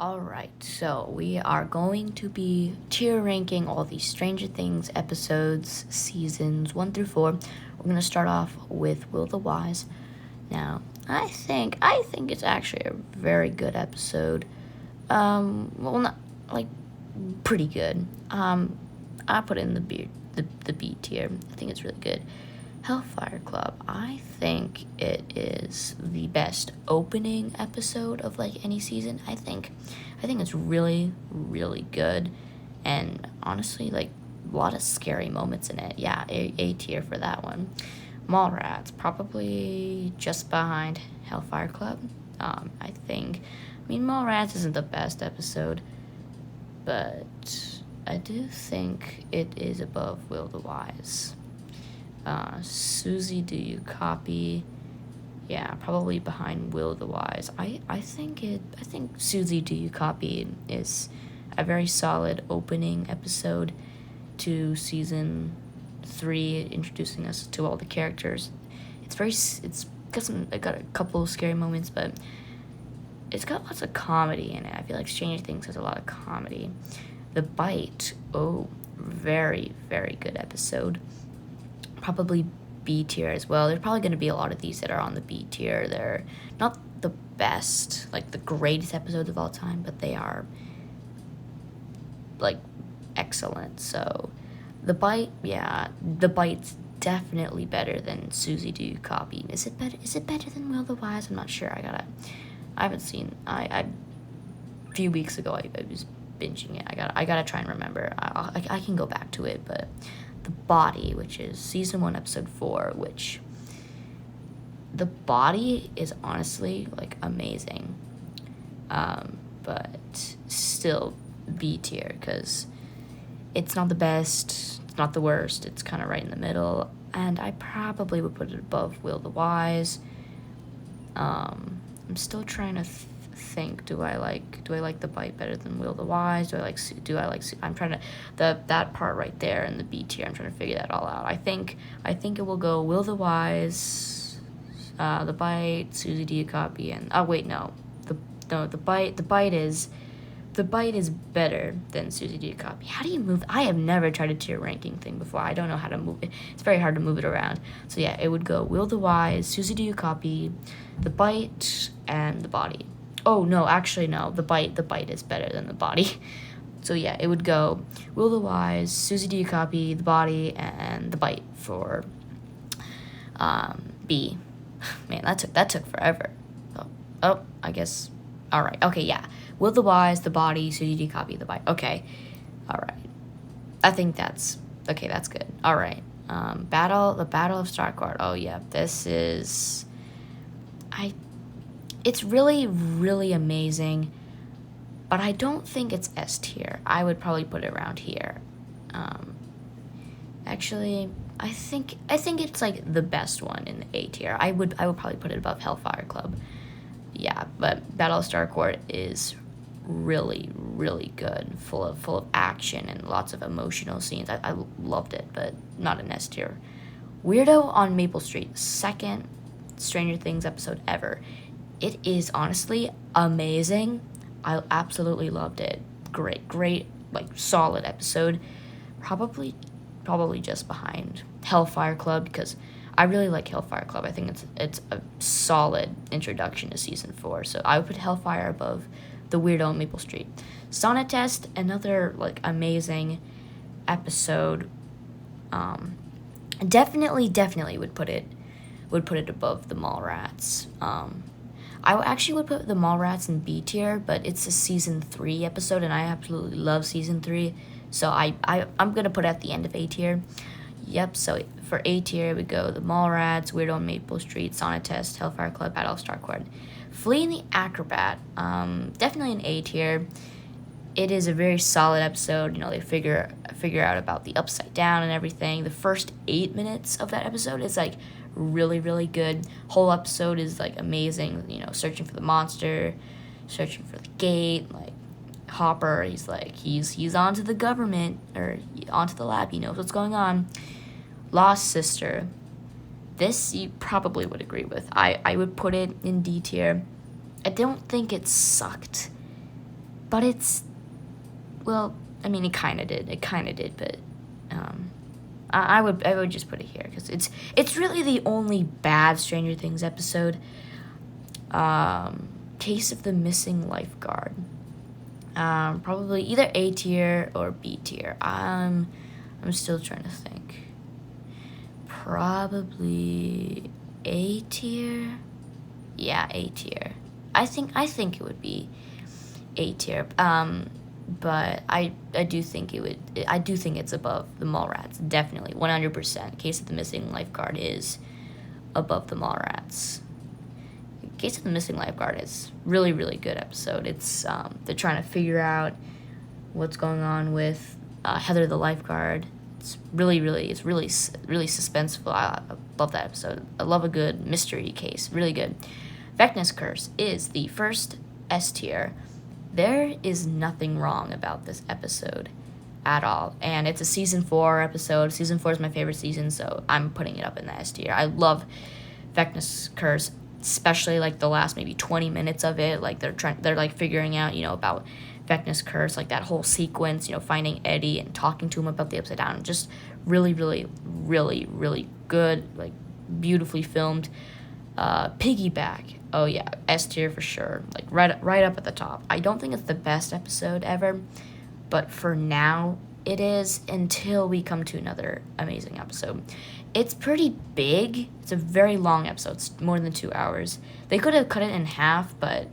Alright, so we are going to be tier ranking all the Stranger Things episodes, seasons 1 through 4. We're going to start off with Will the Wise. Now, I think it's actually a very good episode. Well, not like pretty good. I put it in the B tier. I think it's really good. Hellfire Club. I think it is the best opening episode of like any season. I think it's really really good, and honestly, like a lot of scary moments in it. Yeah, A tier for that one. Mallrats probably just behind Hellfire Club. I mean, Mallrats isn't the best episode, but I do think it is above Will the Wise. Susie, do you copy? Yeah, probably behind Will the Wise. I think Susie, do you copy is a very solid opening episode to season 3, introducing us to all the characters. It's got a couple of scary moments, but it's got lots of comedy in it. I feel like Stranger Things has a lot of comedy. The Bite, oh, very very good episode. Probably B tier as well. There's probably going to be a lot of these that are on the B tier. They're not the best, like the greatest episodes of all time, but they are like excellent. So, The Bite, yeah, The Bite's definitely better than Susie Do You Copy. Is it better? Is it better than Will the Wise? I'm not sure. I haven't seen. I a few weeks ago I was binging it. I gotta try and remember. I can go back to it, but The Body, which is season 1 episode 4, which The Body is honestly like amazing, but still B tier because it's not the best, it's not the worst, it's kind of right in the middle, and I probably would put it above Will the Wise. I'm still trying to think. Do I like The Bite better than Will the Wise? I'm trying to that part right there in the B tier. I'm trying to figure that all out. I think it will go Will the Wise, The Bite, Susie Do You Copy, and oh wait, no. The Bite is better than Susie Do You Copy. How do you move? I have never tried a tier ranking thing before. I don't know how to move it. It's very hard to move it around. So yeah, it would go Will the Wise, Susie Do You Copy, The Bite, and The Body. Oh no, actually no. The Bite is better than The Body. So yeah, it would go Will the Wise, Susie Do You Copy, The Body, and The Bite for B. Man, that took forever. Oh, I guess. All right. Okay, yeah. Will the Wise, The Body, Susie D Copy, The Bite. Okay. All right. I think that's okay. That's good. All right. The Battle of Starcourt. Oh yeah, this is. I. It's really really amazing, but I don't think it's S tier. I would probably put it around here. Um, Actually, I think it's like the best one in the A tier. I would probably put it above Hellfire Club. Yeah, but Battlestar Court is really really good, full of action and lots of emotional scenes. I loved it, but not an S tier. Weirdo on Maple Street, second Stranger Things episode ever. It is honestly amazing. I absolutely loved it. Great, like solid episode. Probably, probably just behind Hellfire Club because I really like Hellfire Club. I think it's a solid introduction to season 4. So I would put Hellfire above the Weirdo on Maple Street. Sonnet Test, another like amazing episode. Um, definitely would put it above the Mallrats. Actually would put the Mallrats in B tier, but it's a season 3 episode, and I absolutely love season 3. So I'm gonna put it at the end of A tier. Yep. So for A tier, we go the Mallrats, Weirdo on Maple Street, Sonnet Test, Hellfire Club, Battlestar Court. Flea and the Acrobat. Definitely an A tier. It is a very solid episode. They figure out about the upside down and everything. The first 8 minutes of that episode is like really really good. Whole episode is like amazing. Searching for the monster, searching for the gate. Like Hopper, he's onto the government or onto the lab. He knows what's going on. Lost Sister. This you probably would agree with. I would put it in D tier. I don't think it sucked. but it's, well, I mean, it kind of did, but I would just put it here because it's really the only bad Stranger Things episode. Case of the Missing Lifeguard. Probably either A tier or B tier. I'm still trying to think. Probably A tier. Yeah, A tier. I think it would be A tier. But I do think it's above the Mallrats. Definitely, 100%. Case of the Missing Lifeguard is above the Mallrats. Case of the Missing Lifeguard is really, really good episode. It's they're trying to figure out what's going on with Heather the lifeguard. It's really suspenseful. I love that episode. I love a good mystery case. Really good. Vecna's Curse is the first S tier. There is nothing wrong about this episode at all. And it's a season 4 episode. Season 4 is my favorite season, so I'm putting it up in the S tier. I love Vecna's Curse, especially like the last maybe 20 minutes of it. Like they're like figuring out, about Vecna's Curse, like that whole sequence, finding Eddie and talking to him about the Upside Down. Just really good, like beautifully filmed. Piggyback. Oh yeah, S tier for sure. Like right up at the top. I don't think it's the best episode ever, but for now it is, until we come to another amazing episode. It's pretty big. It's a very long episode. It's more than 2 hours. They could have cut it in half, but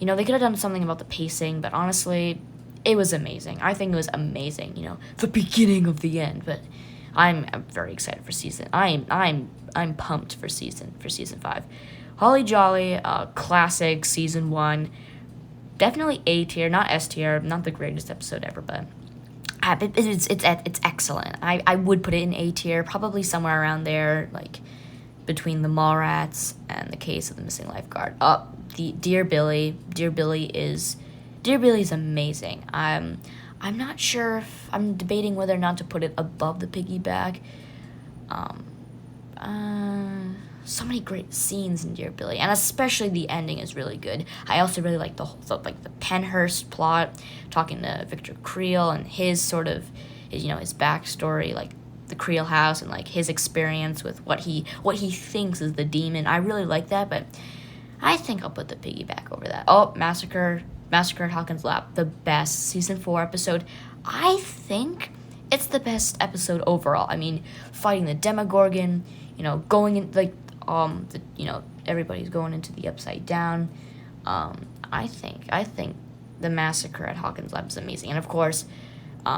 they could have done something about the pacing, but honestly, it was amazing. I think it was amazing, the beginning of the end, but I'm very excited for season. I'm pumped for season 5. Holly Jolly, classic season 1. Definitely A tier, not S tier, not the greatest episode ever, but it's excellent. I would put it in A tier, probably somewhere around there, like between the Mallrats and the Case of the Missing Lifeguard. The Dear Billy is amazing. I'm not sure if I'm debating whether or not to put it above the piggyback. So many great scenes in Dear Billy, and especially the ending is really good. I also really like the Penhurst plot, talking to Victor Creel and his sort of, his backstory, like the Creel house and like his experience with what he thinks is the demon. I really like that, but I think I'll put the piggyback over that. Oh, Massacre at Hawkins Lab, the best season 4 episode. I think it's the best episode overall. I mean, fighting the Demogorgon, going in like everybody's going into the Upside Down. I think the Massacre at Hawkins Lab is amazing, and of course,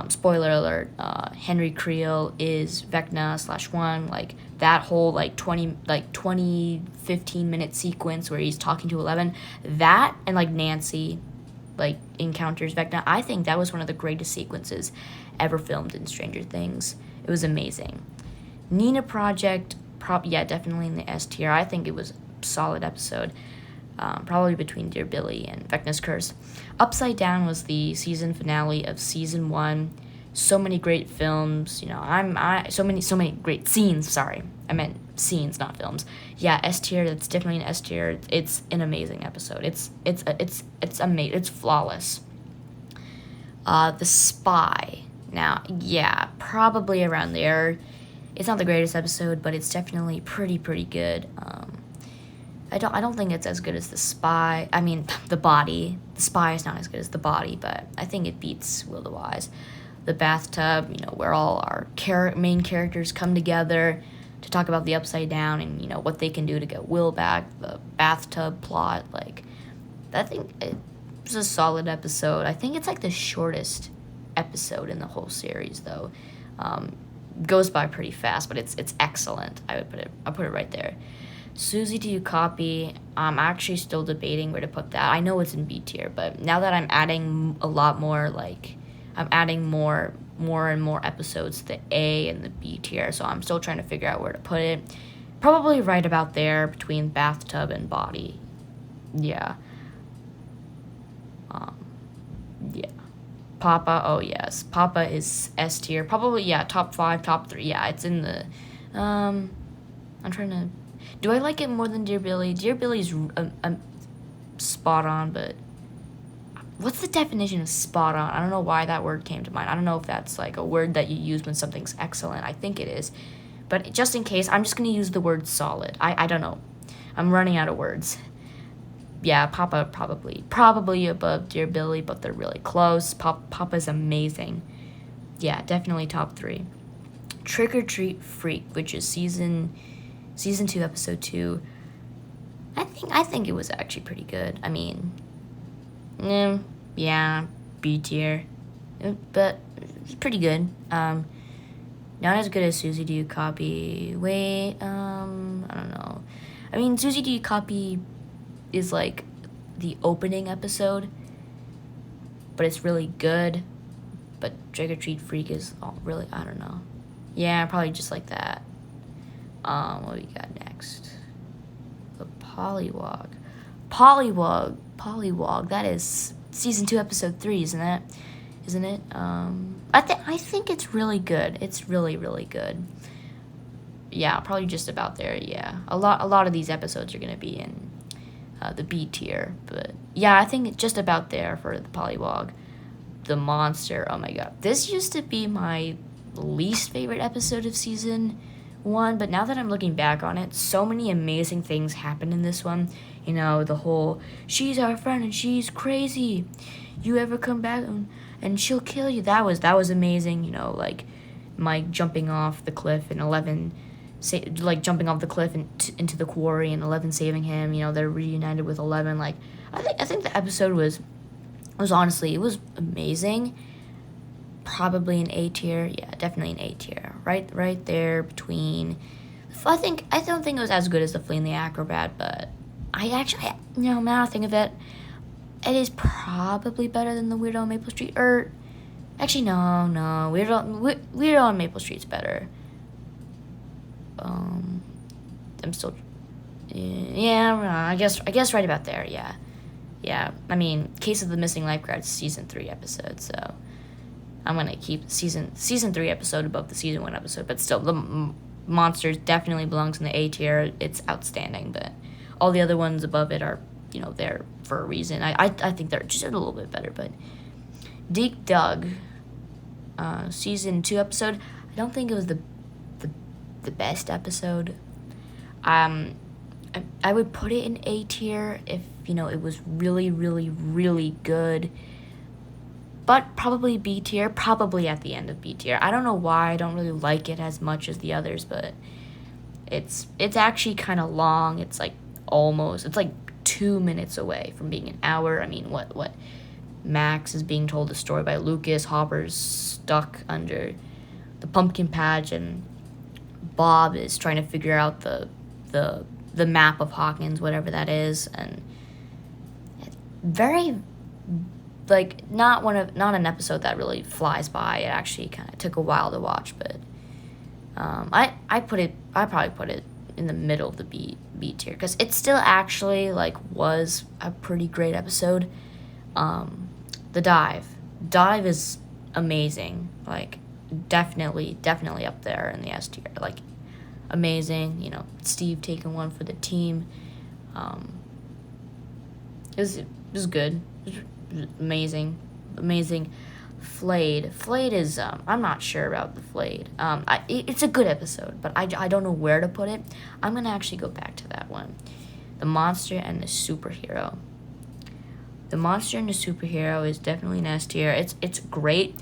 spoiler alert, Henry Creel is Vecna/1. Like that whole 15-minute sequence where he's talking to 11, that and like Nancy encounters Vecna. I think that was one of the greatest sequences ever filmed in Stranger Things. It was amazing. Nina Project, definitely in the S tier. I think it was a solid episode. Probably between Dear Billy and Vecna's Curse. Upside Down was the season finale of season 1. So many great films. So many great scenes. Sorry, I meant scenes, not films. Yeah, S tier. That's definitely an S tier. It's an amazing episode. It's amazing. It's flawless. The Spy. Now, yeah, probably around there. It's not the greatest episode, but it's definitely pretty good. I don't think it's as good as The Spy. I mean, The Body. The Spy is not as good as The Body, but I think it beats Will the Wise. The Bathtub, where all our main characters come together to talk about the Upside Down and, what they can do to get Will back. The bathtub plot, I think it was a solid episode. I think it's the shortest episode in the whole series, though. Goes by pretty fast, but it's excellent. I'll put it right there. Susie, Do You Copy? I'm actually still debating where to put that. I know it's in B tier, but now that I'm adding a lot more, I'm adding more and more episodes to the A and the B tier, so I'm still trying to figure out where to put it. Probably right about there between Bathtub and Body. Yeah. Yeah. Papa, oh yes. Papa is S tier. Probably, yeah, top 5, top 3. Yeah, it's in the, I'm trying to, do I like it more than Dear Billy? Dear Billy's spot on, but what's the definition of spot on? I don't know why that word came to mind. I don't know if that's like a word that you use when something's excellent. I think it is. But just in case, I'm just going to use the word solid. I don't know. I'm running out of words. Yeah, Papa probably above Dear Billy, but they're really close. Papa's amazing. Yeah, definitely top 3. Trick or Treat Freak, which is season 2, episode 2. I think it was actually pretty good. I mean, yeah, B tier, but it's pretty good. Not as good as Susie, Do You Copy? Wait, I don't know. I mean, Susie, Do You Copy is like the opening episode, but it's really good. But Trick or Treat Freak is really, I don't know. Yeah, probably just like that. What we got next? The Pollywog. Pollywog. That is season 2, episode 3, isn't it? I think it's really good. It's really, really good. Yeah, probably just about there. Yeah, a lot of these episodes are gonna be in the B tier, but yeah, I think it's just about there for the Pollywog. The Monster. Oh my god, this used to be my least favorite episode of season 1, but now that I'm looking back on it, so many amazing things happened in this one. You know, the whole she's our friend and she's crazy. You ever come back and she'll kill you. That was amazing. You know, like Mike jumping off the cliff and 11 jumping off the cliff into the quarry and 11 saving him. You know, they're reunited with 11. Like I think the episode was honestly, it was amazing. Probably an A tier. Yeah, definitely an A tier. Right there between. I don't think it was as good as the Flea and the Acrobat, but now I think of it, it is probably better than the Weirdo on Maple Street. Or actually, no, Weirdo on Maple Street's better. I'm still. Yeah, I guess right about there. Yeah. I mean, Case of the Missing Lifeguards season 3 episode, so I'm gonna keep season 3 episode above the season 1 episode. But still, the Monsters definitely belongs in the A tier. It's outstanding, but all the other ones above it are, you know, there for a reason. I think they're just a little bit better. But Deke Doug, season 2 episode, I don't think it was the best episode. I would put it in A tier if, you know, it was really, really, really good. But probably B tier, probably at the end of B tier. I don't know why I don't really like it as much as the others, but it's actually kind of long. It's like 2 minutes away from being an hour. I mean, what? Max is being told a story by Lucas. Hopper's stuck under the pumpkin patch, and Bob is trying to figure out the map of Hawkins, whatever that is, and very, like, not an episode that really flies by. It actually kind of took a while to watch, but I probably put it in the middle of the B tier, because it still actually, like, was a pretty great episode. The Dive is amazing, like, definitely up there in the S tier, like, amazing. You know, Steve taking one for the team. It was good. It was amazing. Flayed is, I'm not sure about the Flayed. It's a good episode, but I don't know where to put it. I'm going to actually go back to that one. The Monster and the Superhero. The Monster and the Superhero is definitely an S tier. It's great.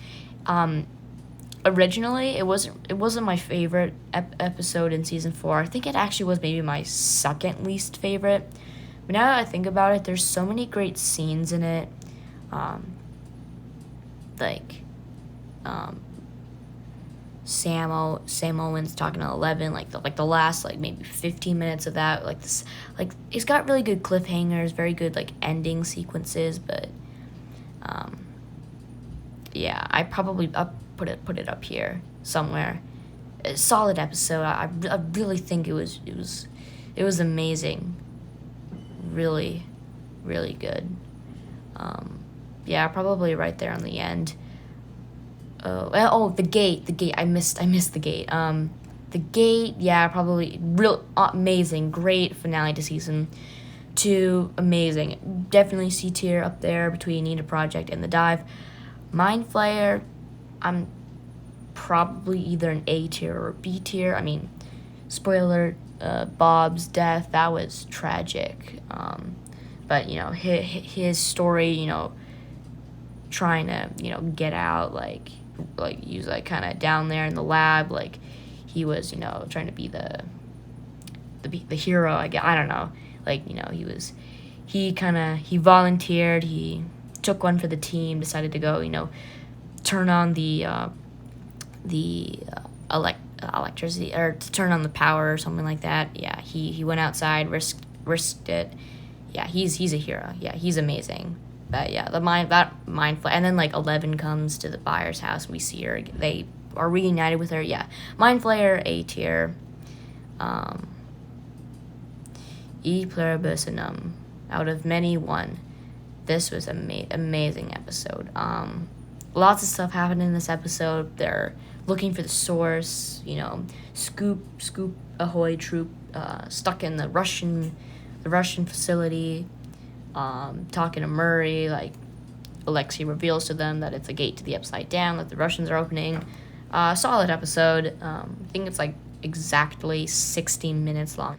Originally, it wasn't my favorite episode in season 4. I think it actually was maybe my second least favorite. But now that I think about it, there's so many great scenes in it. Sam Owens talking to 11, like the last, like, maybe 15 minutes of that, like this, like, it's got really good cliffhangers, very good, like, ending sequences, but yeah, I probably put it up here somewhere. A solid episode. I really think it was amazing, really, really good. Yeah, probably right there on the end. The gate. I missed the gate. The gate. Yeah, probably real amazing, great finale to season 2, amazing. Definitely C tier up there between Need a Project and The Dive. Mind Flayer, I'm probably either an A tier or a B tier. I mean, spoiler, Bob's death, that was tragic. But, you know, his story, you know, trying to, you know, get out, like he was, like, kind of down there in the lab, like, he was, you know, trying to be the hero, I guess. I don't know. Like, you know, he volunteered, he took one for the team, decided to go, you know, turn on the electricity, or to turn on the power or something like that. Yeah, he went outside, risked it. Yeah, he's a hero. Yeah, he's amazing. But yeah, and then like 11 comes to the buyer's house. We see her. They are reunited with her. Yeah, Mind Flayer, A tier. E pluribus unum. Out of many, one. This was amazing episode. Lots of stuff happened in this episode. They're looking for the source. You know, scoop ahoy troop stuck in the Russian facility. Talking to Murray, like Alexei reveals to them that it's a gate to the Upside Down that the Russians are opening. Solid episode. I think it's like exactly 16 minutes long.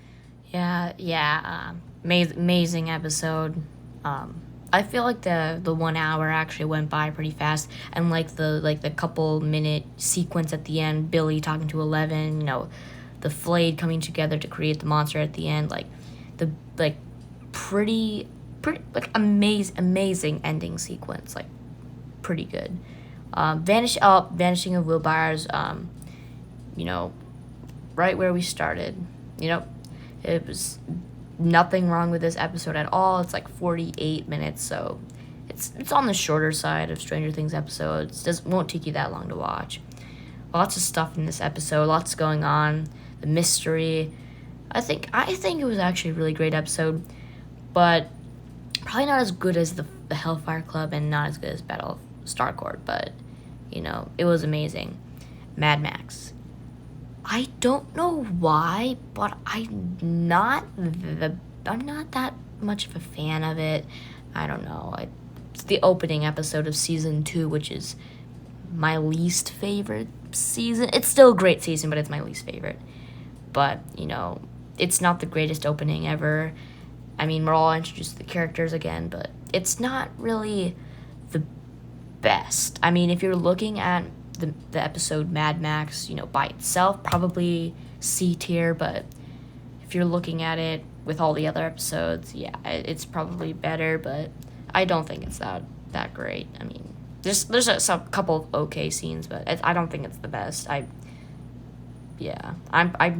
Amazing episode. I feel like the 1 hour actually went by pretty fast, and like the couple minute sequence at the end, Billy talking to 11, you know, the Flayed coming together to create the monster at the end, like the pretty like amazing ending sequence, like pretty good. Vanishing of Will Byers, you know, right where we started. You know, it was nothing wrong with this episode at all. It's like 48 minutes, so it's on the shorter side of Stranger Things episodes. Won't take you that long to watch. Lots of stuff in this episode, lots going on. The mystery. I think it was actually a really great episode, but probably not as good as the Hellfire Club and not as good as Battle of Starcourt, but you know, it was amazing. Mad Max. I don't know why, but I'm not that much of a fan of it. I don't know. It's the opening episode of season 2, which is my least favorite season. It's still a great season, but it's my least favorite. But, you know, it's not the greatest opening ever. I mean, we're all introduced to the characters again, but it's not really the best. I mean, if you're looking at the episode Mad Max, you know, by itself, probably C tier, but if you're looking at it with all the other episodes, yeah, it's probably better, but I don't think it's that great. I mean, there's a couple of okay scenes, but I don't think it's the best. I'm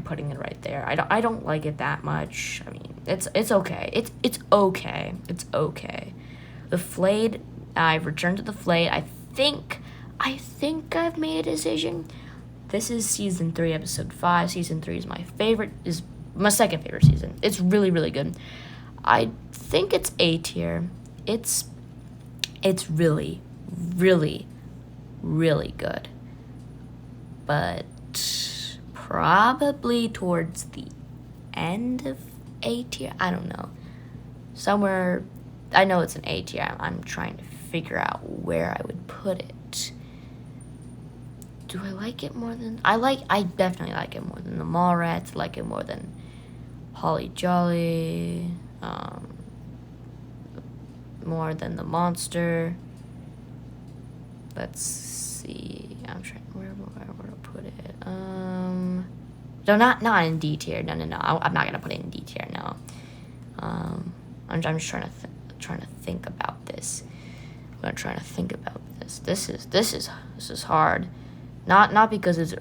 putting it right there. I don't like it that much. I mean, it's okay. It's okay. It's okay. The Flayed, I've returned to the Flayed. I think I've made a decision. This is season 3, episode 5. Season 3 is my second favorite season. It's really, really good. I think it's A tier. It's really, really, really good. But probably towards the end of A tier. I don't know. Somewhere, I know it's an A tier. I'm trying to figure out where I would put it. Do I like it more than... I definitely like it more than the Mallrats. I like it more than Holly Jolly. More than the Monster. Let's see. I'm trying... Where to put it? No, not in D tier. No. I'm not gonna put it in D tier. No. I'm just trying to think about this. I'm trying to think about this. This is hard. Not because it's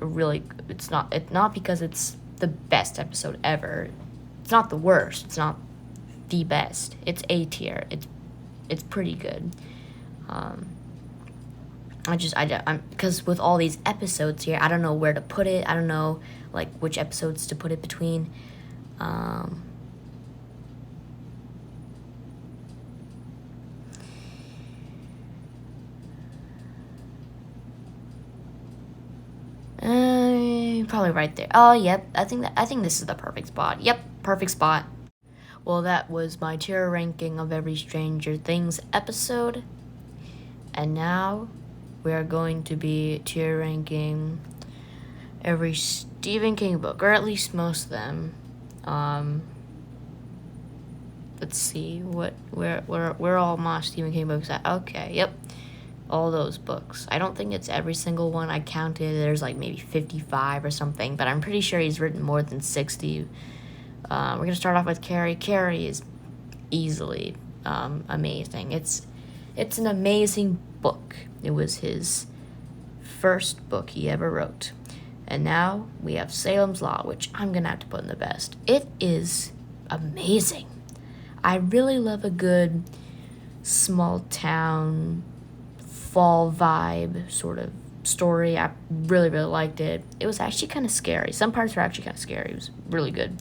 not because it's the best episode ever. It's not the worst. It's not the best. It's A tier. It's pretty good. Because with all these episodes here, I don't know where to put it. I don't know like which episodes to put it between. Probably right there. Oh, yep. I think this is the perfect spot. Yep, perfect spot. Well, that was my tier ranking of every Stranger Things episode. And now we are going to be tier ranking every Stephen King book, or at least most of them. Let's see where all my Stephen King books at. Okay, yep, all those books. I don't think it's every single one. I counted. There's like maybe 55 or something, but I'm pretty sure he's written more than 60. We're gonna start off with Carrie. Carrie is easily amazing. It's an amazing book. It was his first book he ever wrote. And now we have Salem's Lot, which I'm going to have to put in the best. It is amazing. I really love a good small town fall vibe sort of story. I really, really liked it. It was actually kind of scary. Some parts were actually kind of scary. It was really good.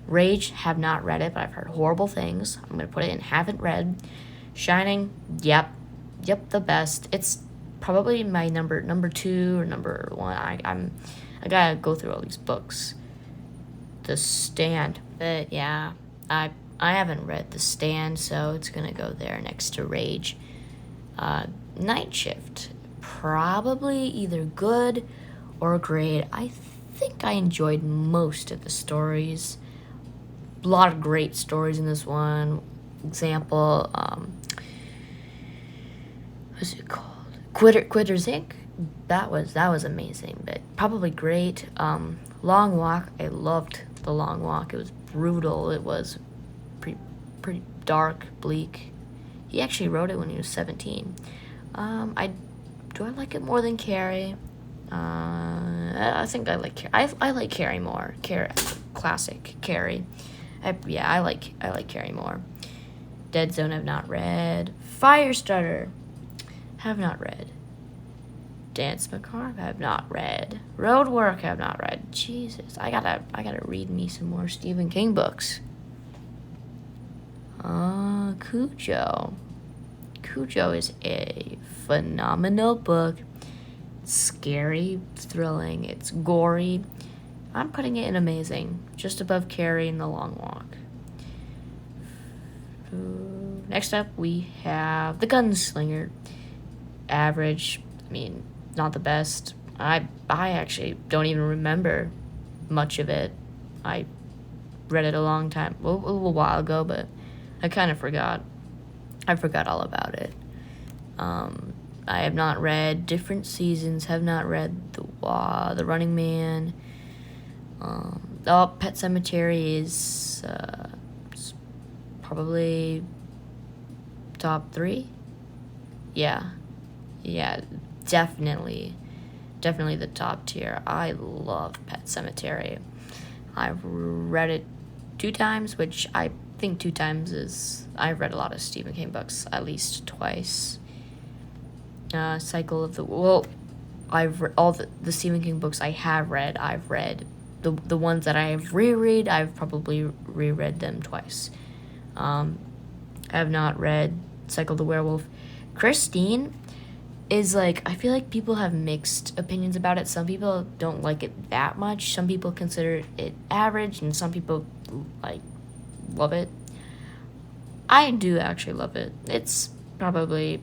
Rage, have not read it, but I've heard horrible things. I'm going to put it in haven't read. Shining, yep, the best. It's probably my number 2 or number 1. I gotta go through all these books. The Stand, but yeah, I haven't read The Stand, so it's gonna go there next to Rage. Night Shift, probably either good or great. I think I enjoyed most of the stories. A lot of great stories in this one. Example, what's it called? Quitters Inc. That was amazing, but probably great. Long Walk, I loved The Long Walk. It was brutal. It was pretty dark, bleak. He actually wrote it when he was 17. I like it more than Carrie. I think I like Carrie. I like Carrie more. Classic Carrie. I like Carrie more. Dead Zone, have not read. Firestarter, have not read. Dance Macabre, have not read. Roadwork, have not read. Jesus, I gotta read me some more Stephen King books. Cujo. Cujo is a phenomenal book. Scary, thrilling, it's gory. I'm putting it in amazing, just above Carrie and The Long Walk. Next up, we have The Gunslinger. Average, not the best. I actually don't even remember much of it. I read it a little while ago, but I kind of forgot. I forgot all about it. I have not read Different Seasons, have not read The Running Man. Pet Sematary is probably top 3. Yeah, definitely the top tier. I love Pet Sematary. I've read it 2 times, which I think 2 times is... I've read a lot of Stephen King books, at least twice. Cycle of the... Well, I've read all the Stephen King books I have read. I've read the ones that I have reread. I've probably reread them twice. I have not read Cycle of the Werewolf. Christine is like, I feel like people have mixed opinions about it. Some people don't like it that much. Some people consider it average, and some people love it. I do actually love it. It's probably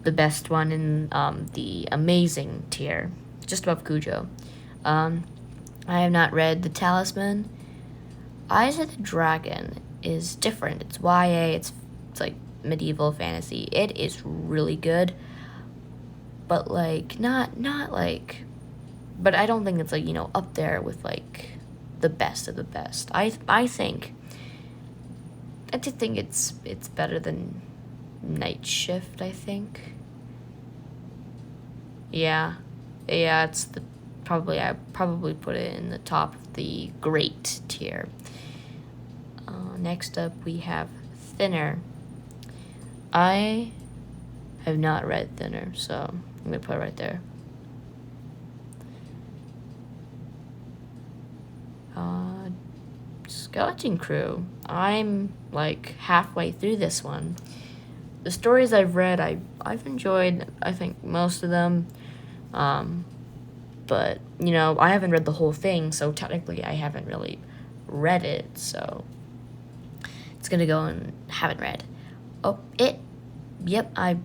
the best one in the amazing tier, just above Cujo. I have not read The Talisman. Eyes of the Dragon is different. It's YA. It's like medieval fantasy. It is really good, but not like. But I don't think it's up there with the best of the best. I just think it's better than Night Shift, I think. Yeah, it's I probably put it in the top of the great tier. Next up, we have Thinner. I have not read Thinner, so I'm gonna put it right there. Skeleton Crew. I'm halfway through this one. The stories I've read, I've enjoyed, I think, most of them. But, you know, I haven't read the whole thing, so technically I haven't really read it, so it's gonna go and haven't read. Oh, It. Yep, I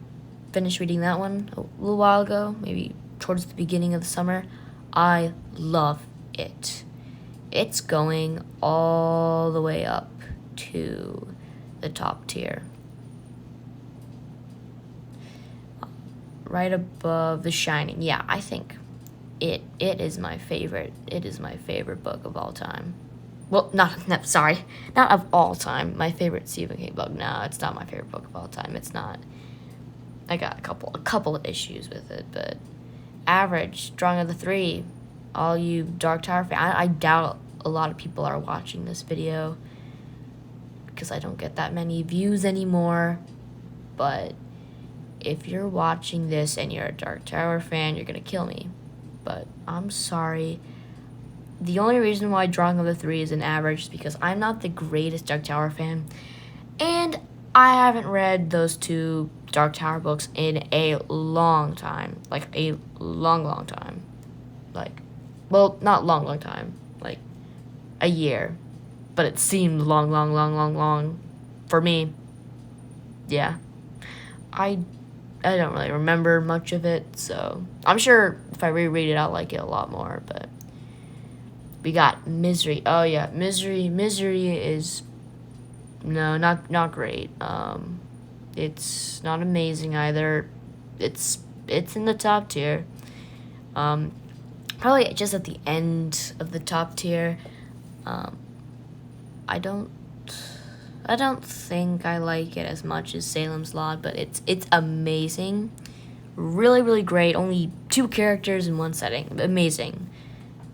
finished reading that one a little while ago, maybe towards the beginning of the summer. I love it. It's going all the way up to the top tier. Right above The Shining. Yeah, I think it is my favorite. It is my favorite book of all time. Well, not of all time. My favorite Stephen King book. No, it's not my favorite book of all time. It's not. I got a couple of issues with it, but average, drawing of the three. All you Dark Tower fans, I doubt a lot of people are watching this video because I don't get that many views anymore. But if you're watching this and you're a Dark Tower fan, you're gonna kill me. But I'm sorry. The only reason why Drawing of the Three is an average is because I'm not the greatest Dark Tower fan, and I haven't read those two Dark Tower books in a long time. Like, a long time. Like, well, not long time. Like, a year. But it seemed long for me. Yeah. I don't really remember much of it, so I'm sure if I reread it, I'll like it a lot more, but we got Misery. Oh, yeah, Misery is, no, not great. It's not amazing either. It's in the top tier. Probably just at the end of the top tier. I don't think I like it as much as Salem's Lot, but it's amazing. Really great. Only 2 characters in one setting. Amazing.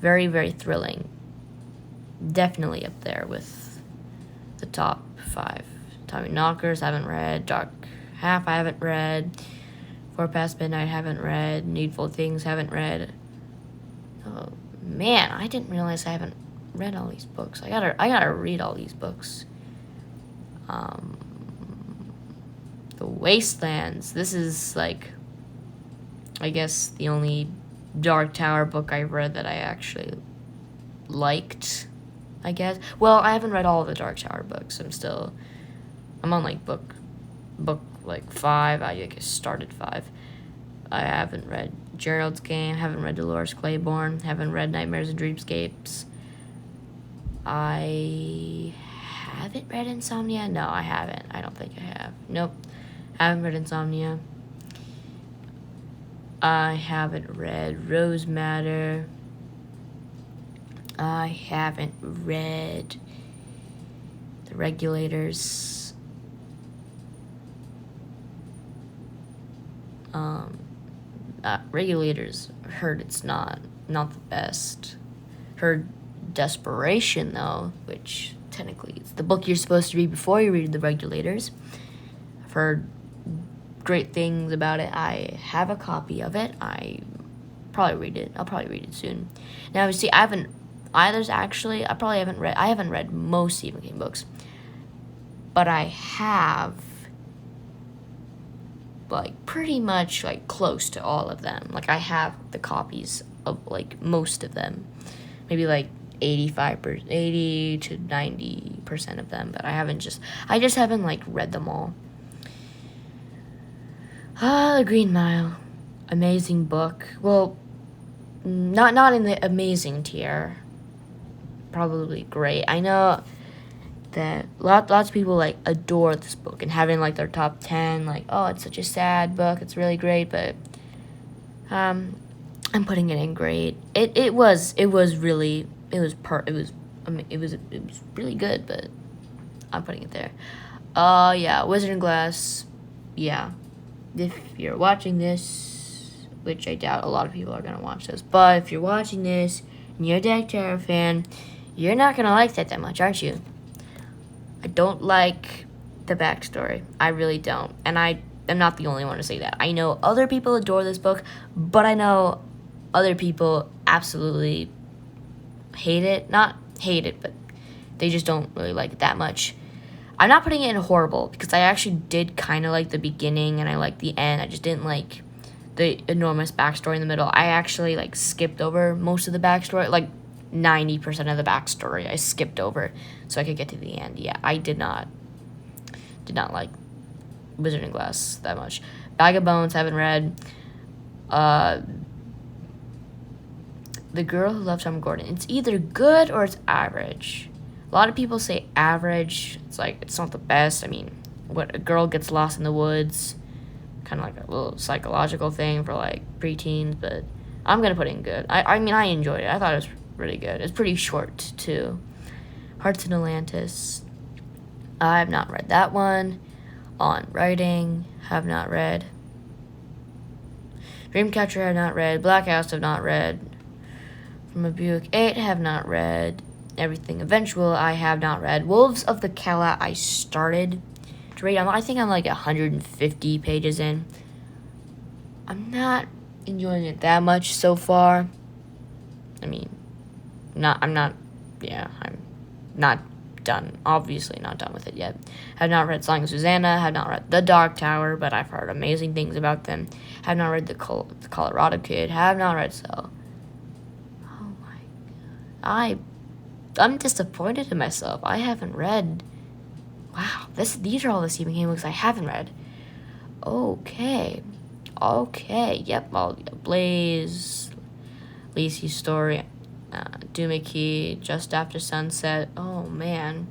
Very thrilling. Definitely up there with the top 5. Tommy Knockers, haven't read. Dark Half, I haven't read. 4 Past Midnight, haven't read. Needful Things, haven't read. Oh, man, I didn't realize I haven't read all these books. I gotta read all these books. The Wastelands. This is, like, I guess the only Dark Tower book I read that I actually liked, I guess. Well, I haven't read all of the Dark Tower books. I'm on, like, book, like, 5. I guess started 5. I haven't read Gerald's Game, haven't read Dolores Claiborne, haven't read Nightmares and Dreamscapes. I haven't read Insomnia. No, I haven't. I don't think I have. Nope. Haven't read Insomnia. I haven't read Rose Matter. I haven't read The Regulators. Regulators, heard it's not the best. Heard Desperation, though, which technically it's the book you're supposed to read before you read The Regulators. I've heard great things about it. I have a copy of it. I'll probably read it soon. Now, you see, I haven't read most Stephen King books, but I have, like, pretty much, like, close to all of them. Like, I have the copies of, like, most of them. Maybe, like, 80 to 90% of them, but I just haven't, like, read them all. The Green Mile. Amazing book. Well, not in the amazing tier. Probably great. I know that lots of people, like, adore this book and having, like, their top 10, like, oh, it's such a sad book, it's really great, but I'm putting it in great. It was really good, but I'm putting it there. Yeah, Wizard and Glass. Yeah, if you're watching this, which I doubt a lot of people are gonna watch this, but if you're watching this and you're a Dark Tower fan, you're not gonna like that much, aren't you? I don't like the backstory. I really don't, and I am not the only one to say that. I know other people adore this book, but I know other people absolutely hate it. Not hate it, but they just don't really like it that much. I'm not putting it in horrible, because I actually did kind of like the beginning and I liked the end. I just didn't like the enormous backstory in the middle. I actually like skipped over most of the backstory, like 90% of the backstory I skipped over so I could get to the end. Yeah, I did not like Wizard & Glass that much. Bag of Bones, haven't read. The Girl Who Loved Tom Gordon. It's either good or it's average. A lot of people say average. It's like, it's not the best. I mean, what, a girl gets lost in the woods. Kind of like a little psychological thing for like preteens, but I'm gonna put in good. I mean, I enjoyed it. I thought it was really good. It's pretty short too. Hearts in Atlantis. I have not read that one. On Writing, have not read. Dreamcatcher, have not read. Black House, have not read. From a Buick 8, have not read. Everything Eventual, I have not read. Wolves of the Kala, I started to read. I think I'm like 150 pages in. I'm not enjoying it that much so far. I mean, I'm not done. Obviously not done with it yet. Have not read Song of Susanna. Have not read The Dark Tower, but I've heard amazing things about them. Have not read The Colorado Kid. Have not read So. Oh my god. I'm disappointed in myself. I haven't read. Wow, these are all the Stephen King books I haven't read. Okay. Yep. Blaze, Lacey's Story, Doomickey, Just After Sunset. Oh man,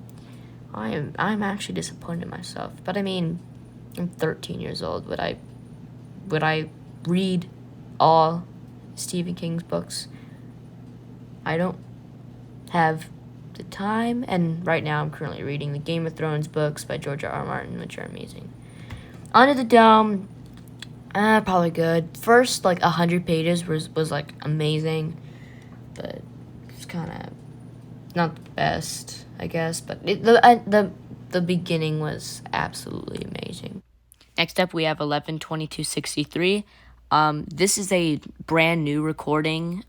I'm actually disappointed in myself. But I mean, I'm 13 years old. Would I read all Stephen King's books? I don't have the time, and right now I'm currently reading the Game of Thrones books by George R. Martin, which are amazing. Under the Dome, probably good. First, like 100 pages was like amazing, but it's kind of not the best, I guess. But the beginning was absolutely amazing. Next up, we have 11/22/63. This is a brand new recording.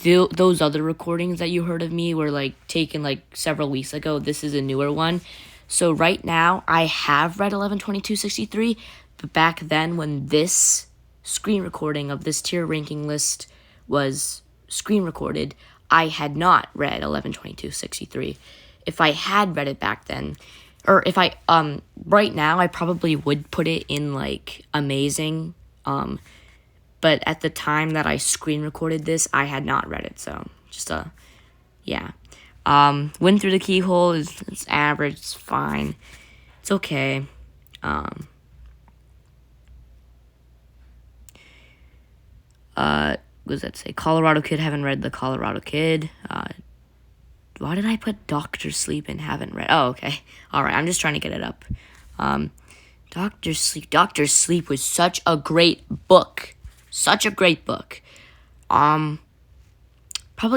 Those other recordings that you heard of me were like taken like several weeks ago. This is a newer one. So right now I have read 11/22/63, but back then when this screen recording of this tier ranking list was screen recorded, I had not read 11/22/63. If I had read it back then, or if I right now I probably would put it in like amazing. But at the time that I screen recorded this, I had not read it, so just yeah. Wind Through the Keyhole it's average, it's fine, it's okay. What does that say? Colorado Kid, haven't read The Colorado Kid. Why did I put Doctor Sleep and haven't read? Oh, okay. All right, I'm just trying to get it up. Doctor Sleep was such a great book. Such a great book. Probably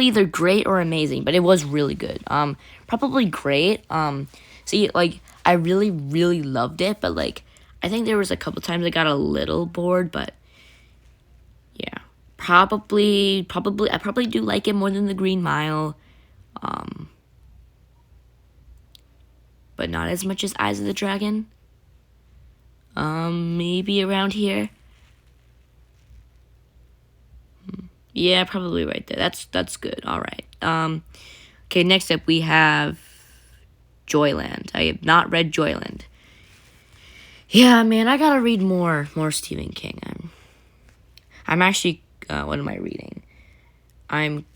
either great or amazing, but it was really good. Probably great. See, like, I really, really loved it, but, like, I think there was a couple times I got a little bored, but, yeah. I probably do like it more than The Green Mile. But not as much as Eyes of the Dragon. Maybe around here. Yeah, probably right there. That's good. All right. Okay, next up we have Joyland. I have not read Joyland. Yeah, man, I gotta read more Stephen King. I'm actually, what am I reading? I'm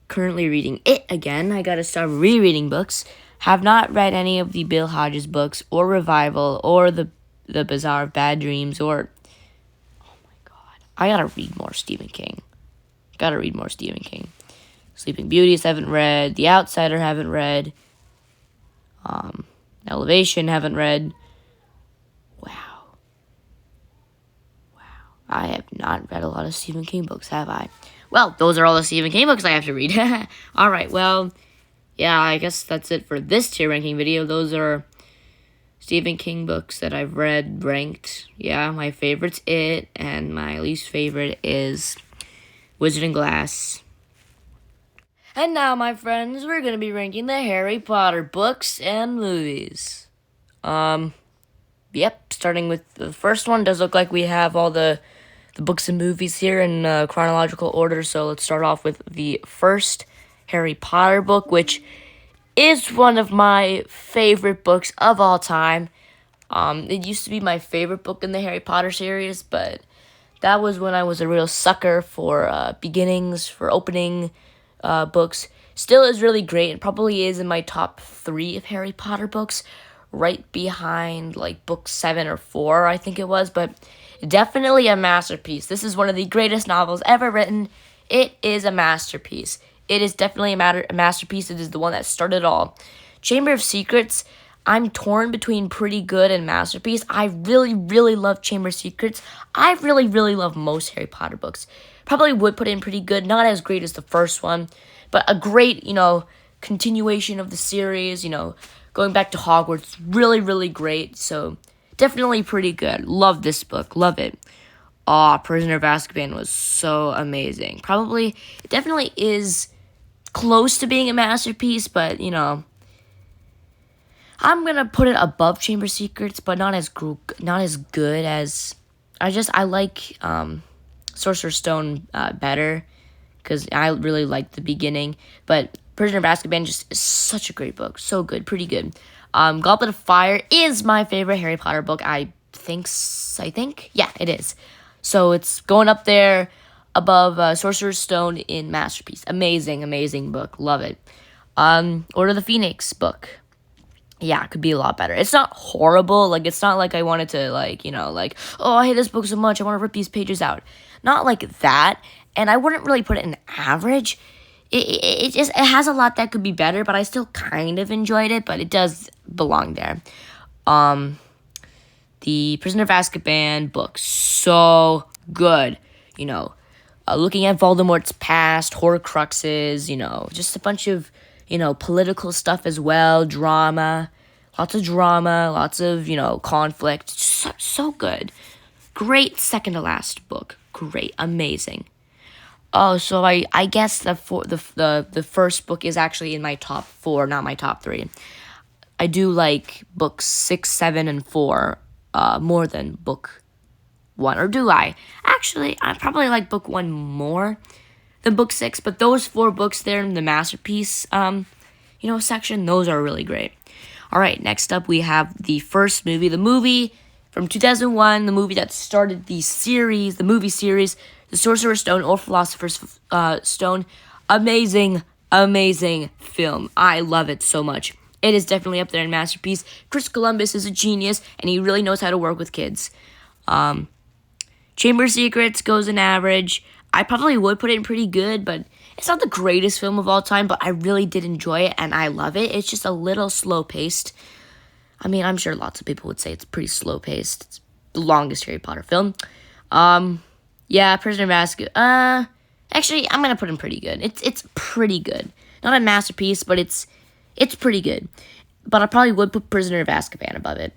currently reading It again. I gotta start rereading books. Have not read any of the Bill Hodges books, or Revival, or the Bazaar of Bad Dreams, or... Oh my god. I gotta read more Stephen King. Sleeping Beauties haven't read. The Outsider haven't read. Elevation haven't read. Wow. I have not read a lot of Stephen King books, have I? Well, those are all the Stephen King books I have to read. Alright, well, yeah, I guess that's it for this tier ranking video. Those are Stephen King books that I've read ranked. Yeah, my favorite's It, and my least favorite is Wizard & Glass. And now, my friends, we're going to be ranking the Harry Potter books and movies. yep, starting with the first one, does look like we have all the books and movies here in chronological order. So let's start off with the first Harry Potter book, which is one of my favorite books of all time. It used to be my favorite book in the Harry Potter series, but that was when I was a real sucker for beginnings, for opening books. Still is really great. It probably is in my top 3 of Harry Potter books, right behind like book 7 or 4, I think it was, but definitely a masterpiece. This is one of the greatest novels ever written. It is a masterpiece. It is definitely a masterpiece. It is the one that started it all. Chamber of Secrets, I'm torn between pretty good and masterpiece. I really, really love Chamber of Secrets. I really, really love most Harry Potter books. Probably would put in pretty good. Not as great as the first one, but a great, continuation of the series, going back to Hogwarts. Really, really great. So definitely pretty good. Love this book. Love it. Prisoner of Azkaban was so amazing. It definitely is close to being a masterpiece, but, I'm going to put it above Chamber Secrets, but not as good as... I like Sorcerer's Stone better, because I really like the beginning, but Prisoner of Azkaban just is such a great book. So good, pretty good. Goblet of Fire is my favorite Harry Potter book, I think. Yeah, it is. So it's going up there above Sorcerer's Stone in Masterpiece. Amazing, amazing book. Love it. Order of the Phoenix book. Yeah, it could be a lot better. It's not horrible. Like, it's not like I wanted to, oh, I hate this book so much, I want to rip these pages out. Not like that. And I wouldn't really put it in average. It has a lot that could be better, but I still kind of enjoyed it, but it does belong there. The Prisoner of Azkaban book, so good. Looking at Voldemort's past, Horcruxes, just a bunch of, political stuff as well, drama, lots of, conflict. So good. Great second to last book. Great, amazing. Oh, so I guess the first book is actually in my top 4, not my top 3. I do like books 6, 7, and 4 more than book 1, or do I? Actually, I probably like book 1 more than book 6, but those 4 books there in the masterpiece, section, those are really great. All right, next up we have the first movie, the movie from 2001, the movie that started the series, the movie series, The Sorcerer's Stone or Philosopher's Stone. Amazing, amazing film. I love it so much. It is definitely up there in masterpiece. Chris Columbus is a genius, and he really knows how to work with kids. Chamber of Secrets goes in average. I probably would put it in pretty good, but it's not the greatest film of all time, but I really did enjoy it, and I love it. It's just a little slow-paced. I mean, I'm sure lots of people would say it's pretty slow-paced. It's the longest Harry Potter film. Yeah, Prisoner of Azkaban. Actually, I'm gonna put him pretty good. It's pretty good. Not a masterpiece, but it's pretty good. But I probably would put Prisoner of Azkaban above it.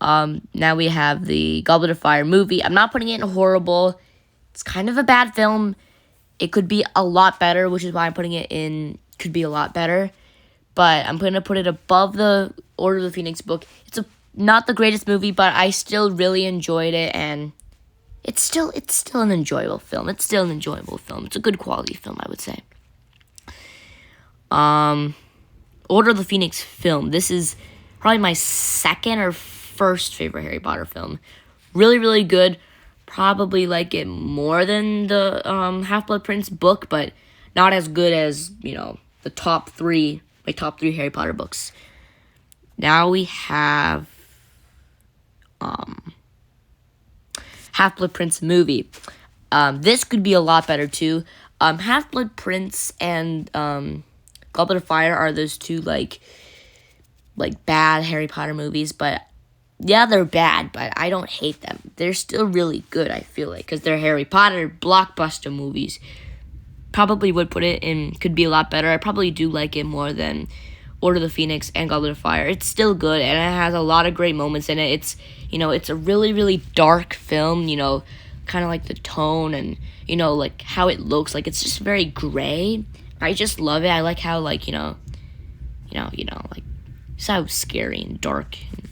Now we have the Goblet of Fire movie. I'm not putting it in horrible. It's kind of a bad film. It could be a lot better, which is why I'm putting it in could be a lot better. But I'm going to put it above the Order of the Phoenix book. It's not the greatest movie, but I still really enjoyed it, and it's still an enjoyable film. It's still an enjoyable film. It's a good quality film, I would say. Order of the Phoenix film. This is probably my second or first favorite Harry Potter film. Really, really good. Probably like it more than the Half-Blood Prince book, but not as good as, the top 3, my top 3 Harry Potter books. Now we have Half-Blood Prince movie. This could be a lot better too. Half-Blood Prince and Goblet of Fire are those two like bad Harry Potter movies, but yeah, they're bad, but I don't hate them. They're still really good, I feel like, because they're Harry Potter blockbuster movies. Probably would put it in, could be a lot better. I probably do like it more than Order of the Phoenix and Goblet of Fire. It's still good, and it has a lot of great moments in it. It's, it's a really, really dark film, kind of like the tone and, like how it looks. Like, it's just very gray. I just love it. I like how, like, like, it's so scary and dark and,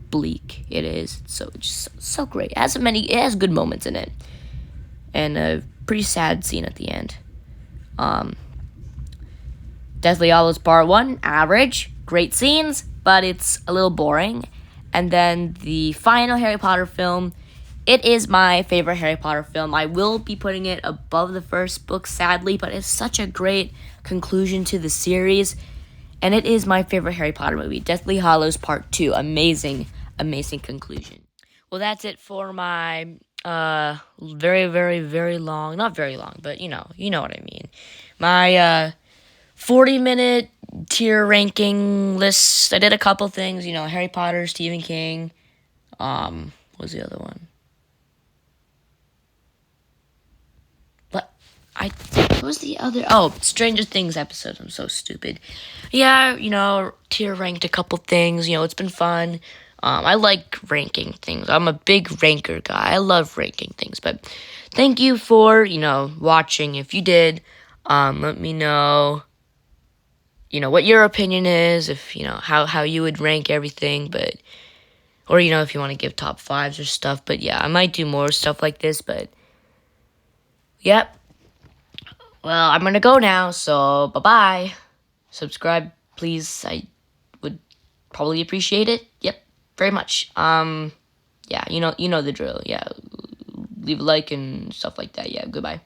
bleak it is. So just so great. It has good moments in it, and a pretty sad scene at the end. Deathly Hallows Part 1, average, great scenes, but it's a little boring. And then the final Harry Potter film, it is my favorite Harry Potter film. I will be putting it above the first book, sadly, but it's such a great conclusion to the series. And it is my favorite Harry Potter movie, Deathly Hallows Part 2. Amazing, amazing conclusion. Well, that's it for my very, very, very long, not very long, but you know what I mean. My 40-minute tier ranking list. I did a couple things, Harry Potter, Stephen King. What was the other one? What was the other? Oh, Stranger Things episode. I'm so stupid. Yeah, tier ranked a couple things. It's been fun. I like ranking things. I'm a big ranker guy. I love ranking things. But thank you for, watching. If you did, let me know, what your opinion is. If, how you would rank everything. Or, if you want to give top 5s or stuff. But yeah, I might do more stuff like this. But, yep. Well, I'm gonna go now, so bye-bye. Subscribe, please. I would probably appreciate it. Yep, very much. Yeah, you know the drill. Yeah, leave a like and stuff like that. Yeah, goodbye.